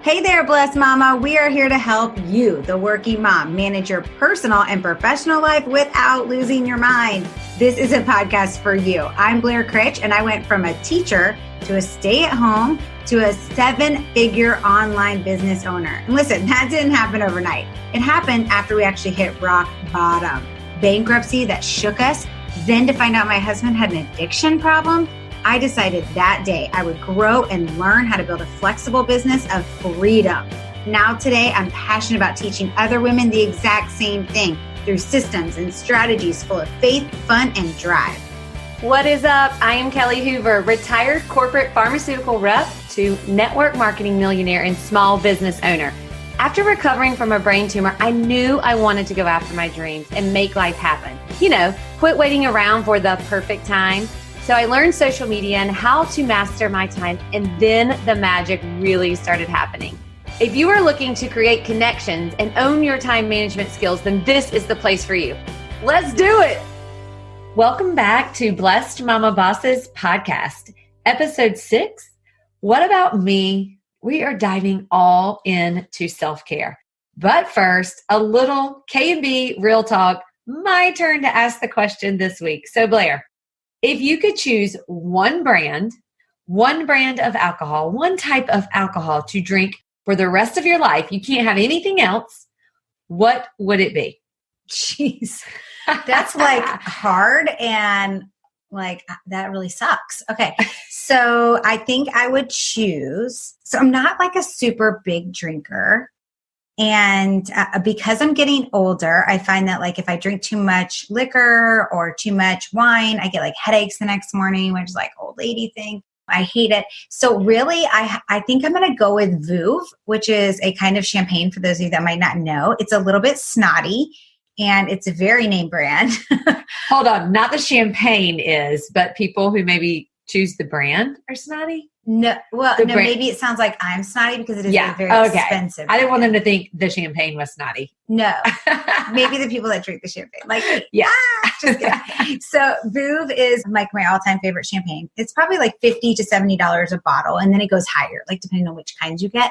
Hey there, Blessed Mama. We are here to help you, the working mom, manage your personal and professional life without losing your mind. This is a podcast for you. I'm Blair Critch, and I went from a teacher to a stay-at-home to a 7-figure online business owner. And listen, that didn't happen overnight. It happened after we actually hit rock bottom. Bankruptcy that shook us. Then to find out my husband had an addiction problem, I decided that day I would grow and learn how to build a flexible business of freedom. Now today, I'm passionate about teaching other women the exact same thing through systems and strategies full of faith, fun, and drive. What is up? I am Kellie Hoover, retired corporate pharmaceutical rep to network marketing millionaire and small business owner. After recovering from a brain tumor, I knew I wanted to go after my dreams and make life happen. You know, quit waiting around for the perfect time. So I learned social media and how to master my time, and then the magic really started happening. If you are looking to create connections and own your time management skills, then this is the place for you. Let's do it. Welcome back to Blessed Momma Bosses podcast, episode 6. What about me? We are diving all into self-care. But first, a little K&B Real Talk, my turn to ask the question this week. So Blair, if you could choose one brand of alcohol, one type of alcohol to drink for the rest of your life, you can't have anything else, what would it be? Jeez, that's like hard and like that really sucks. Okay, so I think I would choose, so I'm not like a super big drinker. And because I'm getting older, I find that like if I drink too much liquor or too much wine, I get like headaches the next morning, which is like old lady thing. I hate it. So really, I think I'm going to go with Veuve, which is a kind of champagne for those of you that might not know. It's a little bit snotty and it's a very name brand. Hold on, not the champagne is, but people who maybe choose the brand are snotty? No, well, no, maybe it sounds like I'm snotty because it is very expensive. I didn't want them to think the champagne was snotty. No, maybe the people that drink the champagne. Like, yeah. Just kidding. So Veuve is like my all-time favorite champagne. It's probably like $50 to $70 a bottle, and then it goes higher, like depending on which kinds you get.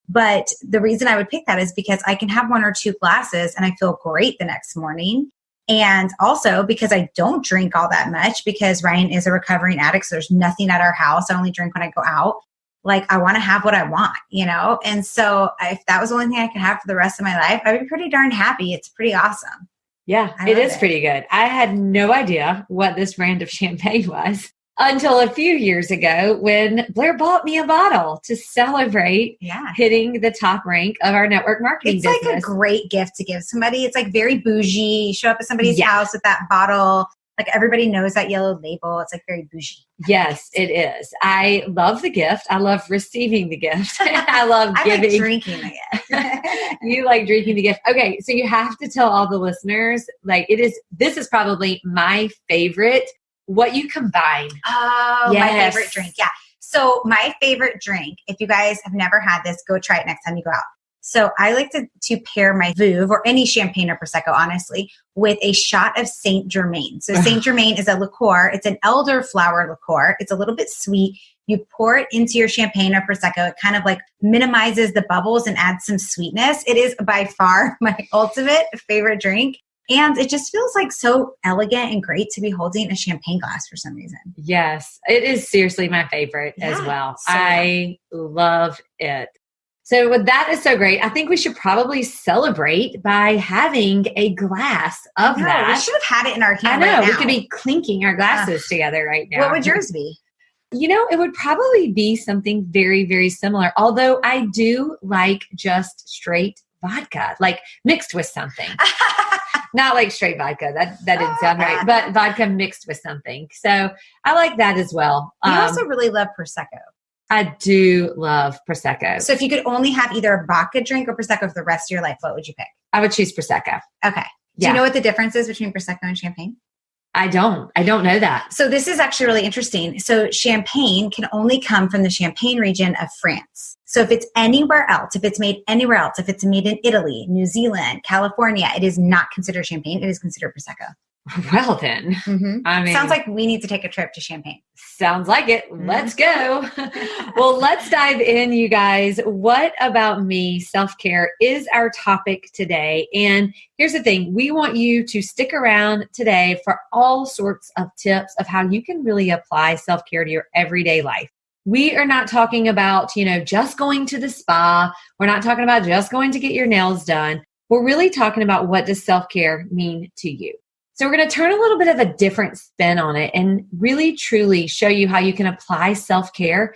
But the reason I would pick that is because I can have 1 or 2 glasses and I feel great the next morning. And also because I don't drink all that much because Ryan is a recovering addict. So there's nothing at our house. I only drink when I go out. Like I want to have what I want, you know? And so if that was the only thing I could have for the rest of my life, I'd be pretty darn happy. It's pretty awesome. Yeah, it is pretty good. I had no idea what this brand of champagne was until a few years ago when Blair bought me a bottle to celebrate hitting the top rank of our network marketing business. It's like a great gift to give somebody. It's like very bougie. You show up at somebody's house with that bottle. Like everybody knows that yellow label. It's like very bougie. Yes, it is. I love the gift. I love receiving the gift. I love giving. I like drinking the gift. You like drinking the gift. Okay, so you have to tell all the listeners, like this is probably my favorite. What you combine. Oh, yes. My favorite drink. Yeah. So my favorite drink, if you guys have never had this, go try it next time you go out. So I like to pair my Veuve or any champagne or Prosecco, honestly, with a shot of Saint Germain. So Saint Germain is a liqueur. It's an elderflower liqueur. It's a little bit sweet. You pour it into your champagne or Prosecco. It kind of like minimizes the bubbles and adds some sweetness. It is by far my ultimate favorite drink. And it just feels like so elegant and great to be holding a champagne glass for some reason. Yes, it is seriously my favorite as well. So I love it. So that is so great. I think we should probably celebrate by having a glass of that. We should have had it in our hand. I know. Right now. We could be clinking our glasses together right now. What would yours be? You know, it would probably be something very, very similar. Although I do like just straight vodka, like mixed with something. Not like straight vodka. That didn't sound right. But vodka mixed with something. So I like that as well. You also really love Prosecco. I do love Prosecco. So if you could only have either a vodka drink or Prosecco for the rest of your life, what would you pick? I would choose Prosecco. Okay. Do you know what the difference is between Prosecco and champagne? I don't know that. So this is actually really interesting. So champagne can only come from the Champagne region of France. So if it's anywhere else, if it's made anywhere else, if it's made in Italy, New Zealand, California, it is not considered champagne. It is considered Prosecco. Well then, I mean, sounds like we need to take a trip to Champagne. Sounds like it. Let's go. Well, let's dive in, you guys. What about me? Self-care is our topic today. And here's the thing. We want you to stick around today for all sorts of tips of how you can really apply self-care to your everyday life. We are not talking about, just going to the spa. We're not talking about just going to get your nails done. We're really talking about what does self-care mean to you. So we're going to turn a little bit of a different spin on it and really, truly show you how you can apply self-care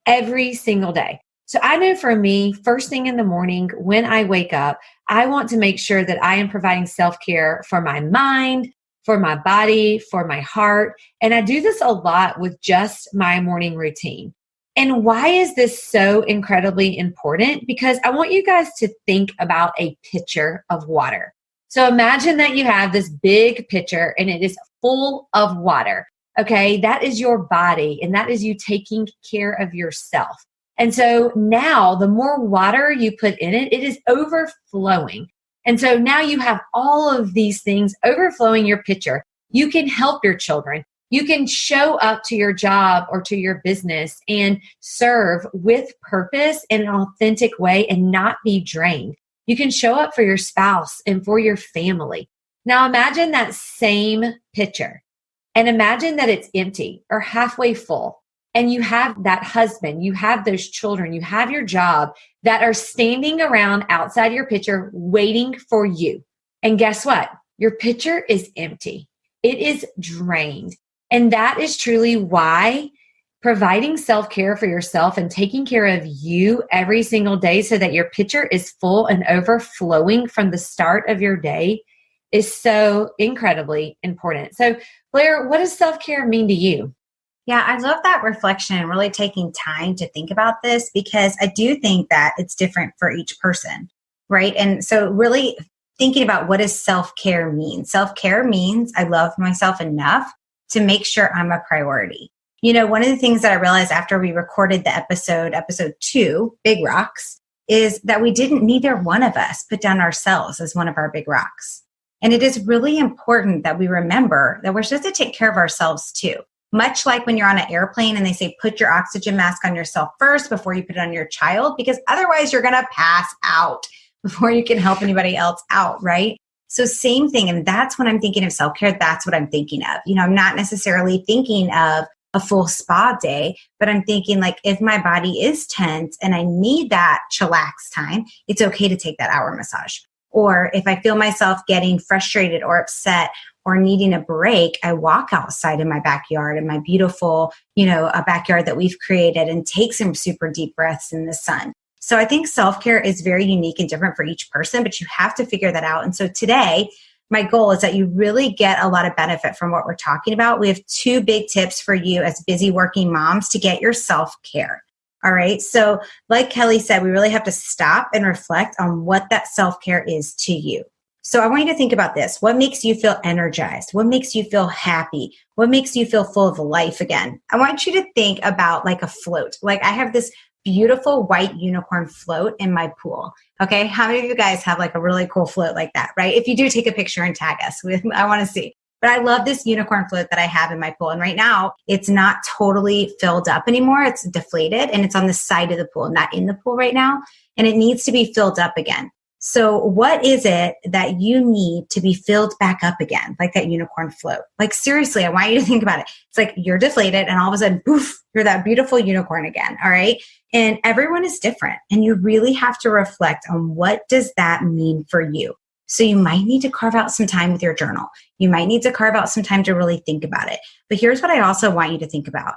every single day. So I know for me, first thing in the morning when I wake up, I want to make sure that I am providing self-care for my mind, for my body, for my heart. And I do this a lot with just my morning routine. And why is this so incredibly important? Because I want you guys to think about a pitcher of water. So imagine that you have this big pitcher and it is full of water. Okay, that is your body and that is you taking care of yourself. And so now the more water you put in it, it is overflowing. And so now you have all of these things overflowing your pitcher. You can help your children. You can show up to your job or to your business and serve with purpose in an authentic way and not be drained. You can show up for your spouse and for your family. Now imagine that same pitcher and imagine that it's empty or halfway full. And you have that husband, you have those children, you have your job that are standing around outside your pitcher waiting for you. And guess what? Your pitcher is empty. It is drained. And that is truly why providing self-care for yourself and taking care of you every single day so that your pitcher is full and overflowing from the start of your day is so incredibly important. So Blair, what does self-care mean to you? Yeah, I love that reflection and really taking time to think about this because I do think that it's different for each person, right? And so really thinking about what does self-care mean? Self-care means I love myself enough to make sure I'm a priority. One of the things that I realized after we recorded the episode 2, Big Rocks, is that we didn't neither one of us put down ourselves as one of our big rocks. And it is really important that we remember that we're supposed to take care of ourselves too. Much like when you're on an airplane and they say, put your oxygen mask on yourself first before you put it on your child, because otherwise you're going to pass out before you can help anybody else out, right? So same thing. And that's when I'm thinking of self-care. That's what I'm thinking of. I'm not necessarily thinking of a full spa day, but I'm thinking like if my body is tense and I need that chillax time, it's okay to take that hour massage. Or if I feel myself getting frustrated or upset or needing a break, I walk outside in my backyard, in my beautiful, a backyard that we've created and take some super deep breaths in the sun. So I think self-care is very unique and different for each person, but you have to figure that out. And so today, my goal is that you really get a lot of benefit from what we're talking about. We have 2 big tips for you as busy working moms to get your self-care. All right. So like Kelly said, we really have to stop and reflect on what that self-care is to you. So I want you to think about this. What makes you feel energized? What makes you feel happy? What makes you feel full of life again? I want you to think about like a float. Like I have this beautiful white unicorn float in my pool. Okay. How many of you guys have like a really cool float like that, right? If you do, take a picture and tag us. I want to see. But I love this unicorn float that I have in my pool. And right now it's not totally filled up anymore. It's deflated and it's on the side of the pool, not in the pool right now. And it needs to be filled up again. So what is it that you need to be filled back up again? Like that unicorn float. Like seriously, I want you to think about it. It's like you're deflated and all of a sudden, poof, you're that beautiful unicorn again. All right. And everyone is different. And you really have to reflect on what does that mean for you? So you might need to carve out some time with your journal. You might need to carve out some time to really think about it. But here's what I also want you to think about.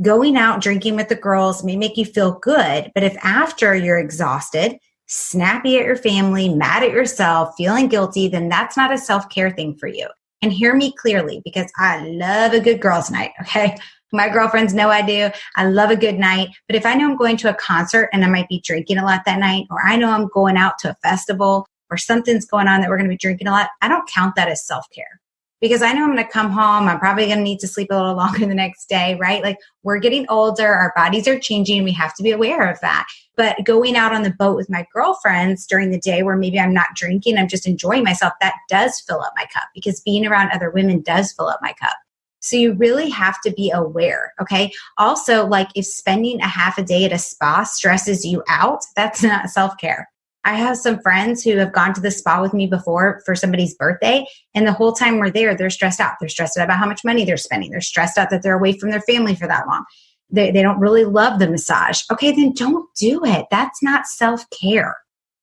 Going out drinking with the girls may make you feel good. But if after you're exhausted, snappy at your family, mad at yourself, feeling guilty, then that's not a self-care thing for you. And hear me clearly, because I love a good girls' night, okay? My girlfriends know I do. I love a good night. But if I know I'm going to a concert and I might be drinking a lot that night, or I know I'm going out to a festival or something's going on that we're going to be drinking a lot, I don't count that as self-care. because I know I'm going to come home. I'm probably going to need to sleep a little longer the next day, right? Like we're getting older, our bodies are changing, and we have to be aware of that. But going out on the boat with my girlfriends during the day where maybe I'm not drinking, I'm just enjoying myself, that does fill up my cup, because being around other women does fill up my cup. So you really have to be aware, okay? Also, like if spending a half a day at a spa stresses you out, that's not self-care. I have some friends who have gone to the spa with me before for somebody's birthday, and the whole time we're there, they're stressed out. They're stressed out about how much money they're spending. They're stressed out that they're away from their family for that long. They don't really love the massage. Okay, then don't do it. That's not self-care.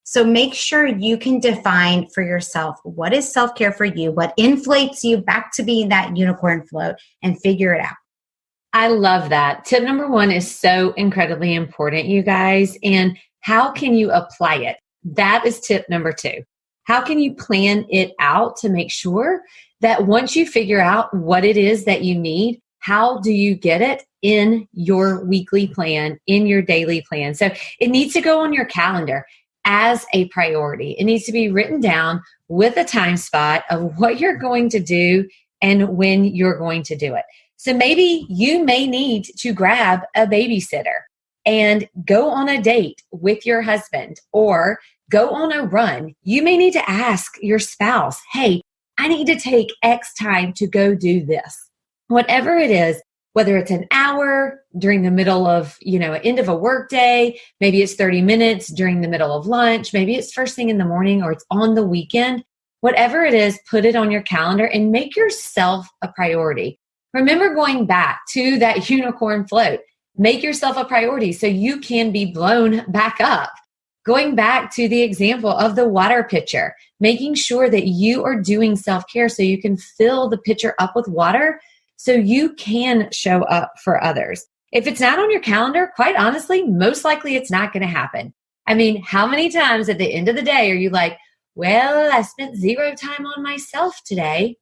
So make sure you can define for yourself what is self-care for you, what inflates you back to being that unicorn float, and figure it out. I love that. Tip number 1 is so incredibly important, you guys. And how can you apply it? That is tip number 2. How can you plan it out to make sure that once you figure out what it is that you need, how do you get it in your weekly plan, in your daily plan? So it needs to go on your calendar as a priority. It needs to be written down with a time spot of what you're going to do and when you're going to do it. So maybe you may need to grab a babysitter and go on a date with your husband or go on a run. You may need to ask your spouse, hey, I need to take X time to go do this. Whatever it is, whether it's an hour during the middle of, end of a work day, maybe it's 30 minutes during the middle of lunch, maybe it's first thing in the morning or it's on the weekend. Whatever it is, put it on your calendar and make yourself a priority. Remember going back to that unicorn float. Make yourself a priority so you can be blown back up. Going back to the example of the water pitcher, making sure that you are doing self-care so you can fill the pitcher up with water so you can show up for others. If it's not on your calendar, quite honestly, most likely it's not going to happen. I mean, how many times at the end of the day are you like, well, I spent 0 time on myself today?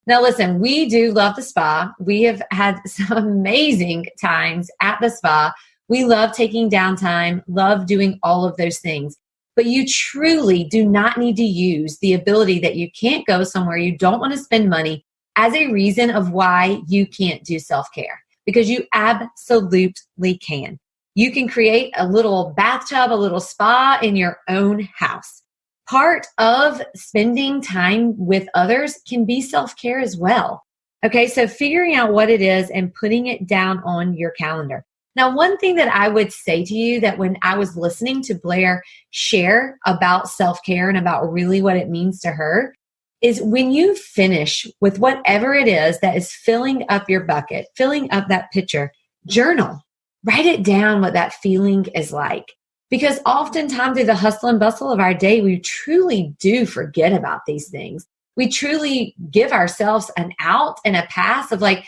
Now, listen, we do love the spa. We have had some amazing times at the spa. We love taking downtime, love doing all of those things. But you truly do not need to use the ability that you can't go somewhere, you don't want to spend money as a reason of why you can't do self-care, because you absolutely can. You can create a little bathtub, a little spa in your own house. Part of spending time with others can be self-care as well. Okay, so figuring out what it is and putting it down on your calendar. Now, one thing that I would say to you that when I was listening to Blair share about self-care and about really what it means to her is when you finish with whatever it is that is filling up your bucket, filling up that pitcher, journal. Write it down what that feeling is like. Because oftentimes through the hustle and bustle of our day, we truly do forget about these things. We truly give ourselves an out and a pass of like,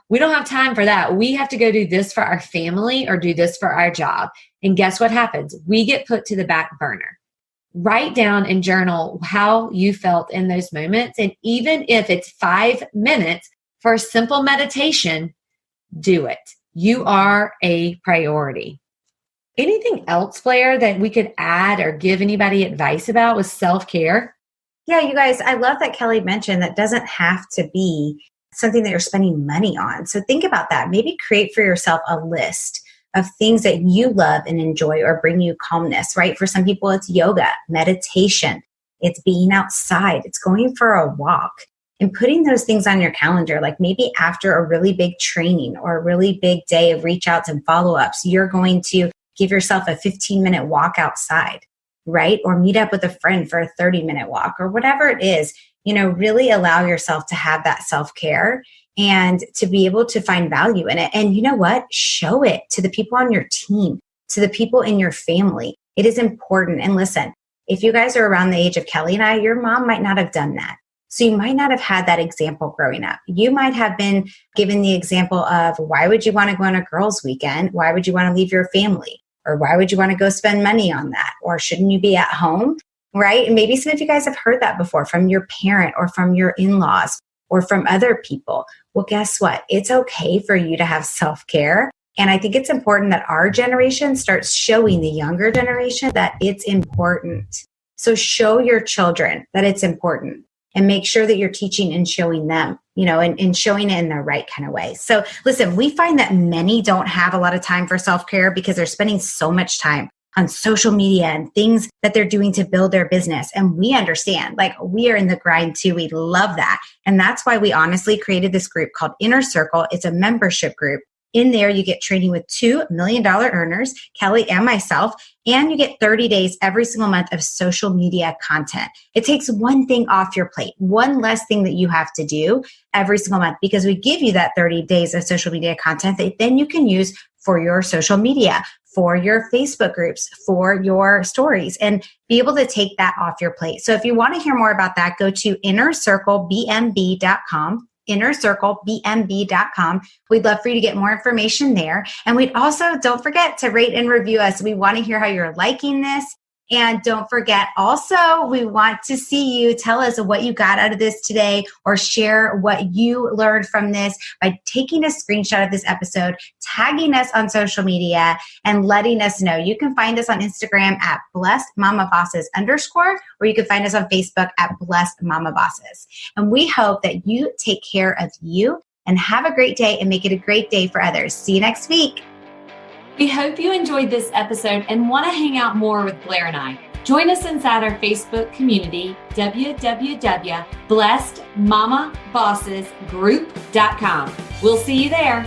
we don't have time for that. We have to go do this for our family or do this for our job. And guess what happens? We get put to the back burner. Write down and journal how you felt in those moments. And even if it's 5 minutes for a simple meditation, do it. You are a priority. Anything else, Blair, that we could add or give anybody advice about with self-care? Yeah, you guys, I love that Kelly mentioned that doesn't have to be something that you're spending money on. So think about that. Maybe create for yourself a list of things that you love and enjoy or bring you calmness, right? For some people, it's yoga, meditation, it's being outside, it's going for a walk. And putting those things on your calendar, like maybe after a really big training or a really big day of reach outs and follow-ups, you're going to give yourself a 15-minute walk outside, right? Or meet up with a friend for a 30-minute walk or whatever it is. Really allow yourself to have that self-care and to be able to find value in it. And you know what? Show it to the people on your team, to the people in your family. It is important. And listen, if you guys are around the age of Kelly and I, your mom might not have done that. So you might not have had that example growing up. You might have been given the example of, why would you want to go on a girls' weekend? Why would you want to leave your family? Or why would you want to go spend money on that? Or shouldn't you be at home, right? And maybe some of you guys have heard that before from your parent or from your in-laws or from other people. Well, guess what? It's okay for you to have self-care. And I think it's important that our generation starts showing the younger generation that it's important. So show your children that it's important. and make sure that you're teaching and showing them, and showing it in the right kind of way. So listen, we find that many don't have a lot of time for self-care because they're spending so much time on social media and things that they're doing to build their business. And we understand, we are in the grind too. We love that. And that's why we honestly created this group called Inner Circle. It's a membership group. In there, you get training with $2 million earners, Kelly and myself, and you get 30 days every single month of social media content. It takes one thing off your plate, one less thing that you have to do every single month, because we give you that 30 days of social media content that then you can use for your social media, for your Facebook groups, for your stories, and be able to take that off your plate. So if you want to hear more about that, go to innercirclebmb.com. innercirclebmb.com. We'd love for you to get more information there. And we'd also, don't forget to rate and review us. We want to hear how you're liking this. And don't forget, also, we want to see you tell us what you got out of this today, or share what you learned from this by taking a screenshot of this episode, tagging us on social media, and letting us know. You can find us on Instagram at Blessed Momma Bosses _ or you can find us on Facebook at Blessed Momma Bosses. And we hope that you take care of you and have a great day and make it a great day for others. See you next week. We hope you enjoyed this episode and want to hang out more with Blair and I. Join us inside our Facebook community, www.blessedmammabossesgroup.com. We'll see you there.